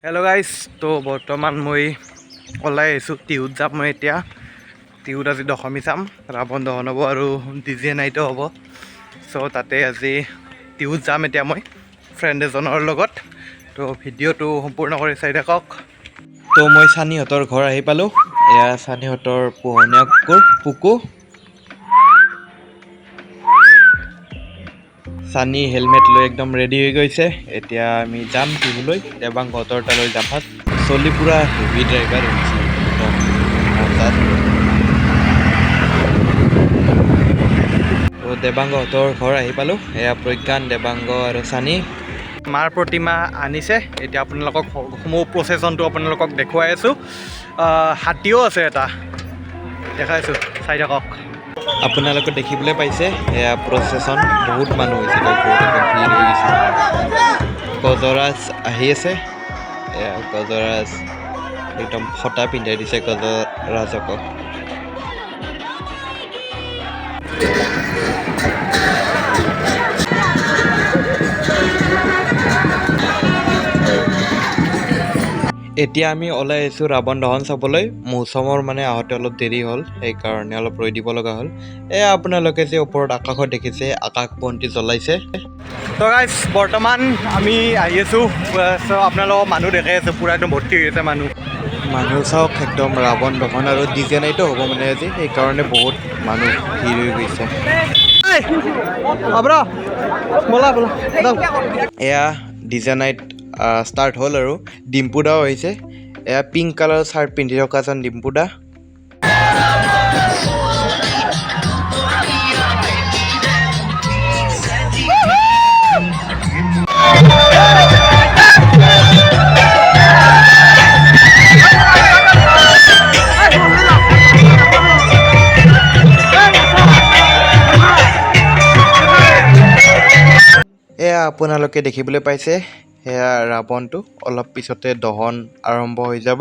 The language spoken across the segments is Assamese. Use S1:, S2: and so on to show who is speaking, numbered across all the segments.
S1: হেল্ল' গাইজ, তো বৰ্তমান মই ওলাই আহিছোঁ টিহুত যাম। মই এতিয়া টিহুত আজি দশমী চাম, ৰাৱণ দহন হ'ব আৰু DJ নাইটো হ'ব। চ' তাতে আজি টিহুত যাম এতিয়া মই ফ্ৰেণ্ড এজনৰ লগত। তো ভিডিঅ'টো সম্পূৰ্ণ কৰি চাই থাকক। তো মই চানীহঁতৰ ঘৰ আহি পালোঁ। এয়া চানীহঁতৰ পোহনীয়া কুকুৰ পুকু। চানী হেলমেট লৈ একদম ৰেডি হৈ গৈছে। এতিয়া আমি যাম টিহুলৈ, দেৱাংগহঁতৰ তালৈ যাম ফাৰ্ষ্ট। চলি পুৰা হেভি ড্ৰাইভাৰ হৈছে একদম মজাত। তো দেৱাংগহঁতৰ ঘৰ আহি পালোঁ। এয়া প্ৰজ্ঞান, দেৱাংগ আৰু চানী। মাৰ প্ৰতিমা আনিছে, এতিয়া আপোনালোকক সমূহ প্ৰচেছনটো আপোনালোকক দেখুৱাই আছোঁ। হাতীও আছে এটা, দেখাইছোঁ, চাই থাকক। আপোনালোকে দেখিবলৈ পাইছে এয়া প্ৰচেছন, বহুত মানুহ হৈছে, বহুত একদম ভিৰ হৈ গৈছে। গজৰাজ আহি আছে, এয়া গজৰাজ একদম ফটা পিন্ধাই দিছে গজৰাজকক। এতিয়া আমি ওলাই আহিছোঁ ৰাৱণ দহন চাবলৈ। মৌচমৰ মানে আহোঁতে অলপ দেৰি হ'ল, সেইকাৰণে অলপ ৰৈ দিব লগা হ'ল। এয়া আপোনালোকে যে ওপৰত আকাশত দেখিছে, আকাশ বন্তি জ্বলাইছে। তো গাইজ, বৰ্তমান আমি আহি আছোঁ। আপোনালোকক মানুহ দেখাই আছোঁ, পূৰা একদম ভৰ্তি হৈ আছে মানুহ। মানুহ চাওক, একদম ৰাৱণ দহন আৰু DJ নাইটো হ'ব মানে আজি, সেইকাৰণে বহুত মানুহ ভিৰ হৈ গৈছে। এয়া DJ নাইট ষ্টাৰ্ট হ'ল আৰু ডিম্পু দাও আহিছে। এয়া পিংক কালাৰ চাৰ্ট পিন্ধি থকাজন ডিম্পু দা। এয়া আপোনালোকে দেখিবলৈ পাইছে, সেয়া ৰাৱণটো। অলপ পিছতে দহন আৰম্ভ হৈ যাব।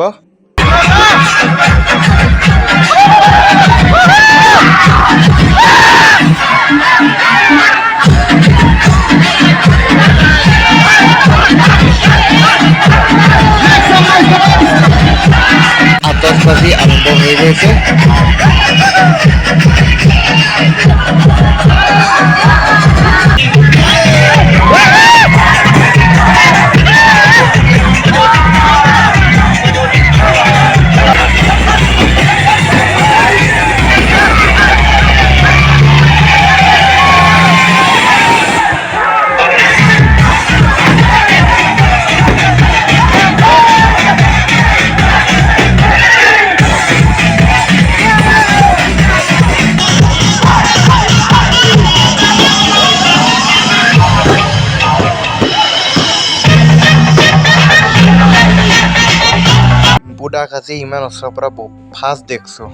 S1: আতচবাজি আৰম্ভ হৈ গৈছে। বুঢ়াক আজি ইমান ওচৰৰ পৰা ফাৰ্ষ্ট দেখছোঁ।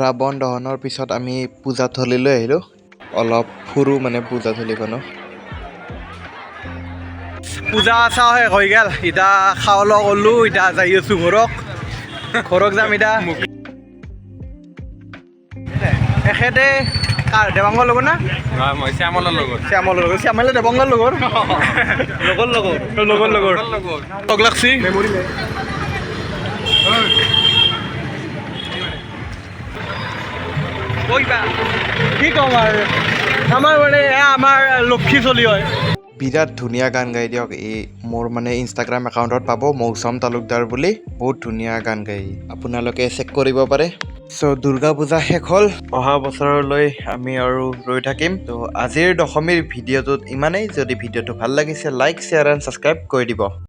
S1: ৰাৱণ দহনৰ পিছত আমি পূজাথলীলৈ আহিলোঁ। অলপ ফুৰো মানে পূজাথলীখনো। পূজা চাওঁ শেষ হৈ গ'ল, এতিয়া খাৱলৈ গ'লোঁ, এতিয়া যাই আছোঁ ঘৰক যাম এতিয়া। এখেতে কাৰ দেৱাংগৰ লগত না? মই শ্যামলৰ লগত। শ্যামলে দেৱাংগৰ লগত। লগৰ তক লাগছি কি ক'ম আৰু, আমাৰ মানে আমাৰ লক্ষী চলি হয়। বিৰাট ধুনীয়া গান গাই দিয়ক। এই মোৰ মানে ইনষ্টাগ্ৰাম একাউণ্টত পাব, মৌচম তালুকদাৰ বুলি। বহুত ধুনীয়া গান গায়, আপোনালোকে চেক কৰিব পাৰে। চ' দুৰ্গা পূজা শেষ হ'ল অহা বছৰলৈ আমি আৰু ৰৈ থাকিম ত' আজিৰ দশমীৰ ভিডিঅ'টোত ইমানেই যদি ভিডিঅ'টো ভাল লাগিছে লাইক শ্বেয়াৰ এণ্ড ছাবস্ক্ৰাইব কৰি দিব